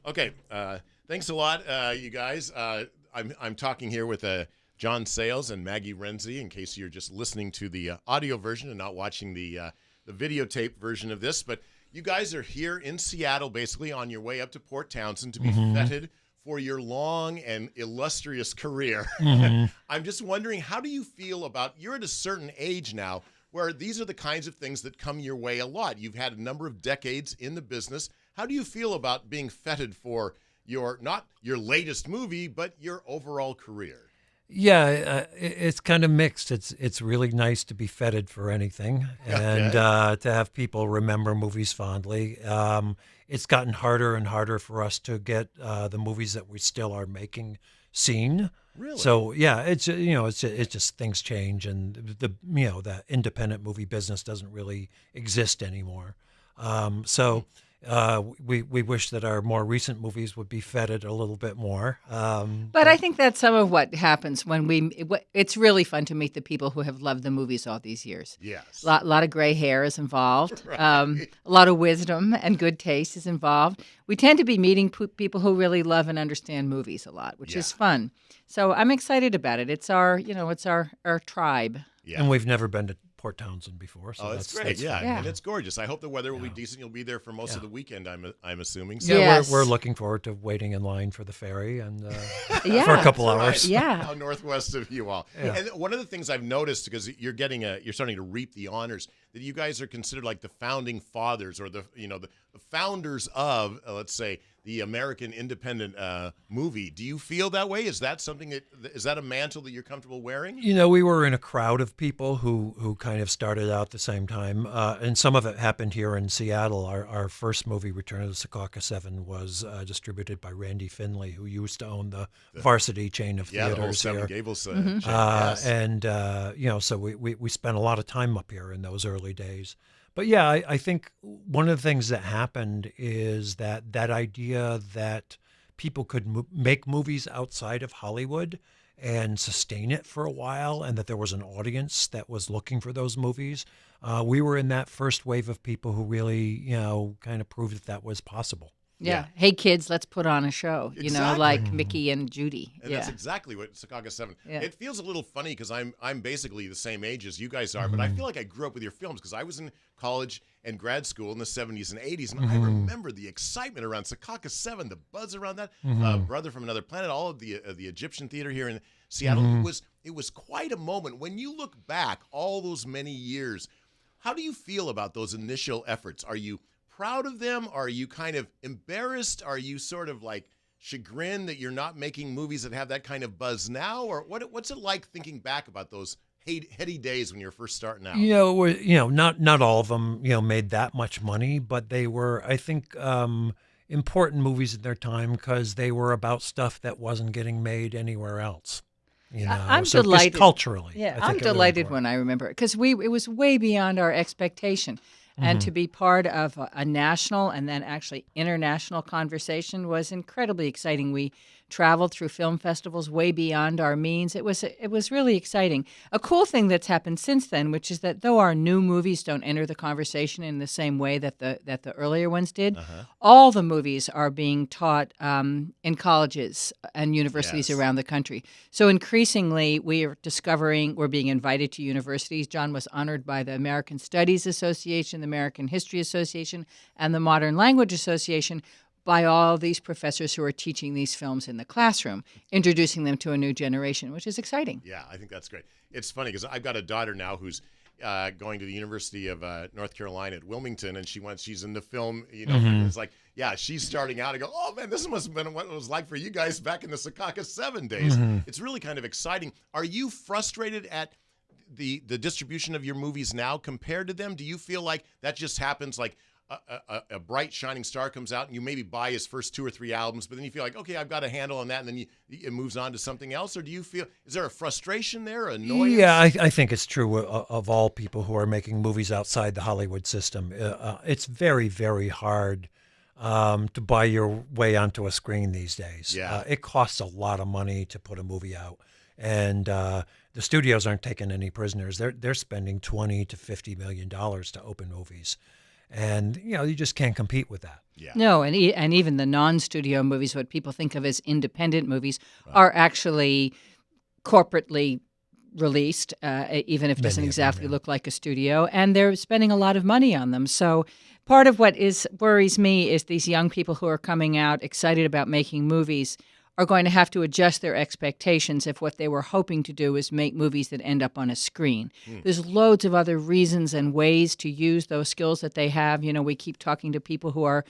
Okay, thanks a lot, you guys. I'm talking here with John Sayles and Maggi Renzi. In case you're just listening to the audio version and not watching the videotape version of this, but you guys are here in Seattle, basically on your way up to Port Townsend to be feted for your long and illustrious career. I'm just wondering, how do you feel about? You're at a certain age now where these are the kinds of things that come your way a lot. You've had a number of decades in the business. How do you feel about being feted for not your latest movie, but your overall career? Yeah, it's kind of mixed. It's really nice to be feted for anything, and to have people remember movies fondly. It's gotten harder and harder for us to get the movies that we still are making seen. Really? So yeah, it's just things change, and the independent movie business doesn't really exist anymore. We wish that our more recent movies would be feted a little bit more. But I think that's some of what happens when it's really fun to meet the people who have loved the movies all these years. Yes. A lot of gray hair is involved. Right. A lot of wisdom and good taste is involved. We tend to be meeting people who really love and understand movies a lot, which is fun. So I'm excited about it. It's our tribe. Yeah. And we've never been to Port Townsend before, so that's great. That's fun. And it's gorgeous. I hope the weather will be decent. You'll be there for most of the weekend, I'm assuming. So. Yeah, Yes. we're looking forward to waiting in line for the ferry and Yeah. for a couple Right. hours. Yeah. How northwest of you all. Yeah. And one of the things I've noticed, because you're starting to reap the honors, that you guys are considered like the founding fathers or the founders of, let's say, the American independent movie. Do you feel that way? Is that a mantle that you're comfortable wearing? We were in a crowd of people who kind of started out the same time, and some of it happened here in Seattle. Our first movie, Return of the Secaucus 7, was distributed by Randy Finley, who used to own the Varsity chain of Yeah, the whole theaters Seven here. Gables. Yes. And so we spent a lot of time up here in those early days. But yeah, I think one of the things that happened is that idea that people could make movies outside of Hollywood and sustain it for a while, and that there was an audience that was looking for those movies. We were in that first wave of people who really, kind of proved that was possible. Yeah. Hey, kids, let's put on a show, Exactly. like Mickey and Judy. And that's exactly what Secaucus 7. Yeah. It feels a little funny because I'm basically the same age as you guys are, but I feel like I grew up with your films because I was in college and grad school in the 70s and 80s, and I remember the excitement around Secaucus 7, the buzz around that, Brother from Another Planet, all of the Egyptian theater here in Seattle. It was quite a moment. When you look back all those many years, how do you feel about those initial efforts? Are you proud of them? Are you kind of embarrassed? Are you sort of like chagrined that you're not making movies that have that kind of buzz now? Or what's it like thinking back about those heady days when you're first starting out? Not all of them, made that much money, but they were, I think, important movies in their time because they were about stuff that wasn't getting made anywhere else. I'm so delighted. Just culturally. Yeah, I I'm think it was delighted important. when I remember it because it was way beyond our expectation. And to be part of a national and then actually international conversation was incredibly exciting. We traveled through film festivals way beyond our means. It was really exciting. A cool thing that's happened since then, which is that though our new movies don't enter the conversation in the same way that the earlier ones did, all the movies are being taught in colleges and universities around the country. So increasingly, we're being invited to universities. John was honored by the American Studies Association, the American History Association, and the Modern Language Association by all these professors who are teaching these films in the classroom, introducing them to a new generation, which is exciting. Yeah, I think that's great. It's funny because I've got a daughter now who's going to the University of North Carolina at Wilmington, and she's in the film, it's like, she's starting out. I go, oh man, this must have been what it was like for you guys back in the Secaucus 7 days. It's really kind of exciting. Are you frustrated at the distribution of your movies now compared to them? Do you feel like that just happens like a bright shining star comes out and you maybe buy his first 2 or 3 albums, but then you feel like, okay, I've got a handle on that, and then it moves on to something else? Or do you feel, is there a frustration there, annoyance? Yeah, I think it's true of all people who are making movies outside the Hollywood system. It's very, very hard to buy your way onto a screen these days. Yeah. It costs a lot of money to put a movie out. And the studios aren't taking any prisoners. They're spending $20 to $50 million to open movies. And, you just can't compete with that. Yeah. No, and even the non-studio movies, what people think of as independent movies, are actually corporately released, even if it doesn't Many of them, exactly yeah. look like a studio, and they're spending a lot of money on them. So part of what worries me is these young people who are coming out excited about making movies are going to have to adjust their expectations if what they were hoping to do is make movies that end up on a screen. There's loads of other reasons and ways to use those skills that they have. We keep talking to people who are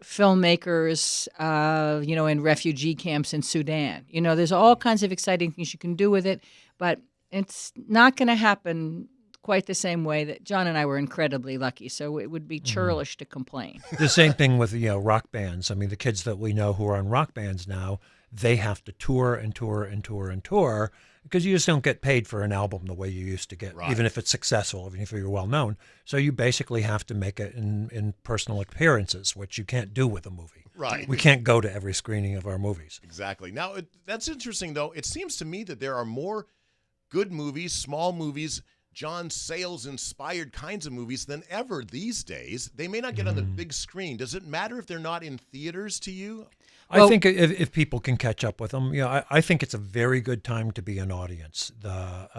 filmmakers, in refugee camps in Sudan. There's all kinds of exciting things you can do with it, but it's not going to happen quite the same way that John and I were incredibly lucky. So it would be churlish to complain. The same thing with, rock bands. I mean, the kids that we know who are in rock bands now, they have to tour and tour and tour and tour because you just don't get paid for an album the way you used to get, even if it's successful, even if you're well known. So you basically have to make it in personal appearances, which you can't do with a movie. Right. We can't go to every screening of our movies. Exactly. Now, that's interesting, though. It seems to me that there are more good movies, small movies, John Sayles-inspired kinds of movies than ever these days. They may not get on the big screen. Does it matter if they're not in theaters to you? I think if people can catch up with them, I think it's a very good time to be an audience. The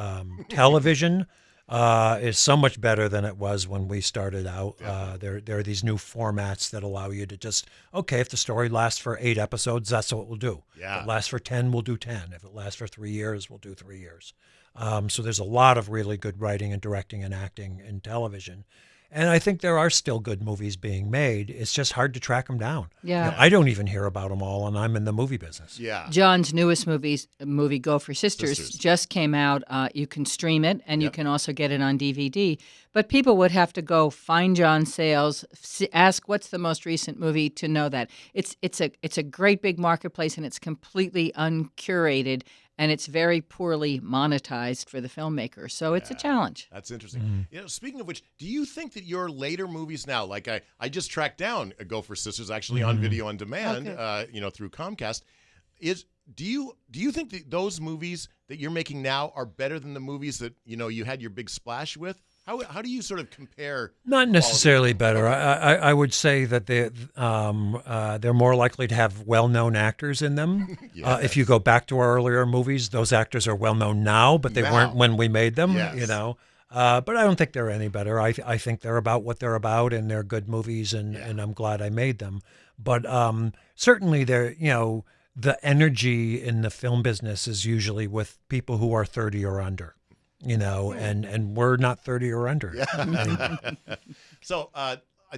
television is so much better than it was when we started out. There are these new formats that allow you to just, if the story lasts for 8 episodes, that's what we'll do. Yeah. If it lasts for 10, we'll do 10. If it lasts for 3 years, we'll do 3 years. So there's a lot of really good writing and directing and acting in television. And I think there are still good movies being made. It's just hard to track them down. Yeah. I don't even hear about them all, and I'm in the movie business. Yeah. John's newest movie, Go for Sisters, just came out. You can stream it, and you can also get it on DVD. But people would have to go find John Sayles, ask what's the most recent movie to know that. It's a great big marketplace, and it's completely uncurated, and it's very poorly monetized for the filmmaker. So it's a challenge. That's interesting. Speaking of which, do you think that your later movies now, like I just tracked down Go for Sisters actually on video on demand, through Comcast, do you think that those movies that you're making now are better than the movies that you had your big splash with? How do you sort of compare? Not necessarily better. I would say that they're more likely to have well-known actors in them. If you go back to our earlier movies, those actors are well-known now, but they weren't when we made them. Yes. But I don't think they're any better. I think they're about what they're about, and they're good movies, and I'm glad I made them. But certainly, they're the energy in the film business is usually with people who are 30 or under. And we're not 30 or under. Yeah. So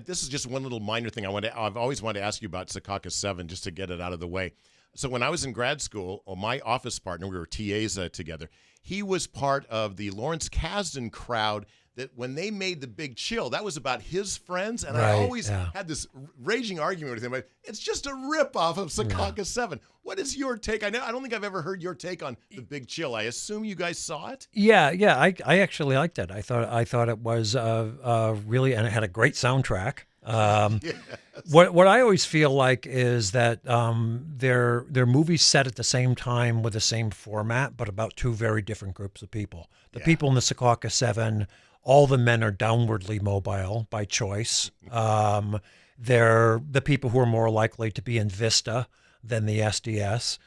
this is just one little minor thing I've always wanted to ask you about Secaucus 7, just to get it out of the way. So when I was in grad school, my office partner, we were TAs together, he was part of the Lawrence Kasdan crowd that when they made The Big Chill, that was about his friends, and I always had this raging argument with him. It's just a ripoff of Secaucus 7. What is your take? I don't think I've ever heard your take on The Big Chill. I assume you guys saw it? Yeah. I actually liked it. I thought it was really, and it had a great soundtrack. What I always feel like is that they're movies set at the same time with the same format, but about two very different groups of people. The people in the Secaucus 7, all the men are downwardly mobile by choice. They're the people who are more likely to be in Vista than the SDS.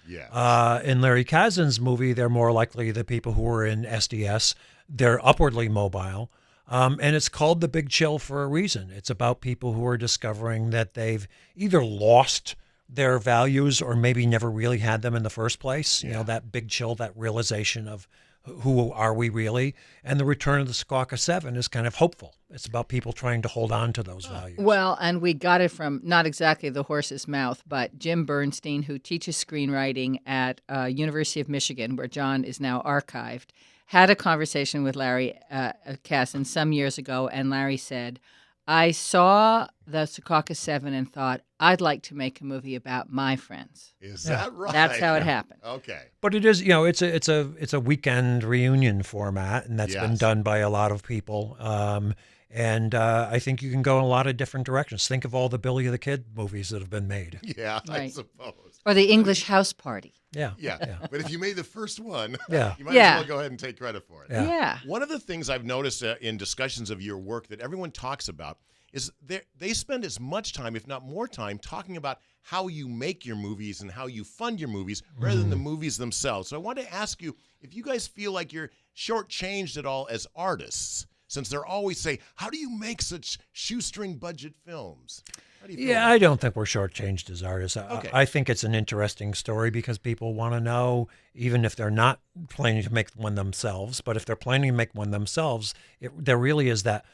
In Larry Kasdan's movie, they're more likely the people who are in SDS. They're upwardly mobile. And it's called The Big Chill for a reason. It's about people who are discovering that they've either lost their values or maybe never really had them in the first place. That big chill, that realization of who are we really? And the return of the Secaucus 7 is kind of hopeful. It's about people trying to hold on to those values. Well, and we got it from not exactly the horse's mouth, but Jim Bernstein, who teaches screenwriting at University of Michigan, where John is now archived, had a conversation with Larry Kasdan some years ago, and Larry said, I saw the Secaucus 7 and thought, I'd like to make a movie about my friends. Is that right? That's how it happened. Okay. But it is, it's a weekend reunion format, and that's been done by a lot of people. And I think you can go in a lot of different directions. Think of all the Billy the Kid movies that have been made. Yeah, I Right. suppose. Or the English house party. Yeah. Yeah. But if you made the first one, Yeah. you might as well go ahead and take credit for it. Yeah. Yeah. One of the things I've noticed in discussions of your work that everyone talks about is they spend as much time, if not more time, talking about how you make your movies and how you fund your movies rather than the movies themselves. So I want to ask you if you guys feel like you're shortchanged at all as artists, since they're always say, how do you make such shoestring budget films? How do you feel Yeah, about I don't think we're shortchanged as artists. Okay. I think it's an interesting story because people want to know, even if they're not planning to make one themselves, but if they're planning to make one themselves, there really is that,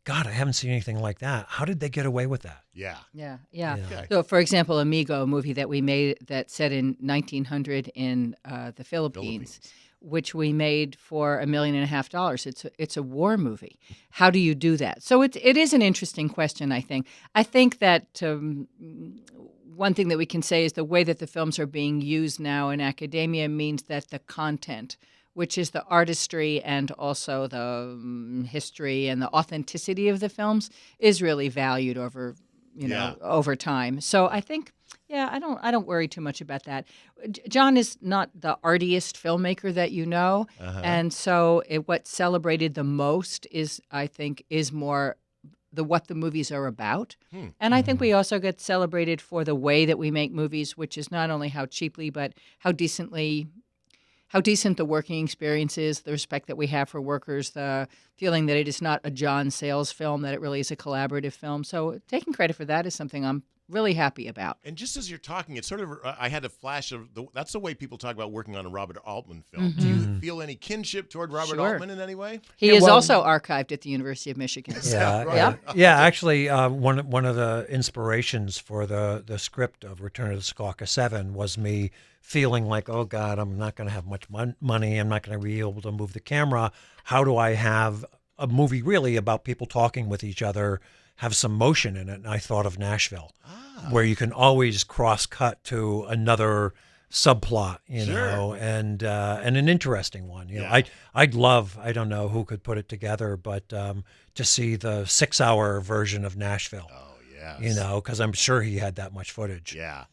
God, I haven't seen anything like that. How did they get away with that? Yeah. Yeah. Okay. So, for example, Amigo, a movie that we made that set in 1900 in the Philippines, which we made for $1.5 million. It's a war movie. How do you do that? So it is an interesting question, I think. I think that one thing that we can say is the way that the films are being used now in academia means that the content, which is the artistry and also the history and the authenticity of the films, is really valued over over time. So I think, I don't worry too much about that. John is not the artiest filmmaker that you know, and so what's celebrated the most is, I think, is more what the movies are about. And I think we also get celebrated for the way that we make movies, which is not only how cheaply, but how decent the working experience is, the respect that we have for workers, the feeling that it is not a John Sayles film, that it really is a collaborative film. So taking credit for that is something I'm really happy about. And just as you're talking, it's sort of, I had a flash of, that's the way people talk about working on a Robert Altman film. Do you feel any kinship toward Robert Sure. Altman in any way? He is also archived at the University of Michigan. Yeah, Right. yeah. Actually, one of the inspirations for the script of Return of the Secaucus 7 was me feeling like, oh God, I'm not going to have much money. I'm not going to be able to move the camera. How do I have a movie really about people talking with each other, have some motion in it? And I thought of Nashville, where you can always cross-cut to another subplot, you know, and an interesting one. You know, I'd love, I don't know who could put it together, but to see the 6-hour version of Nashville. Oh, yes. You know, because I'm sure he had that much footage. Yeah.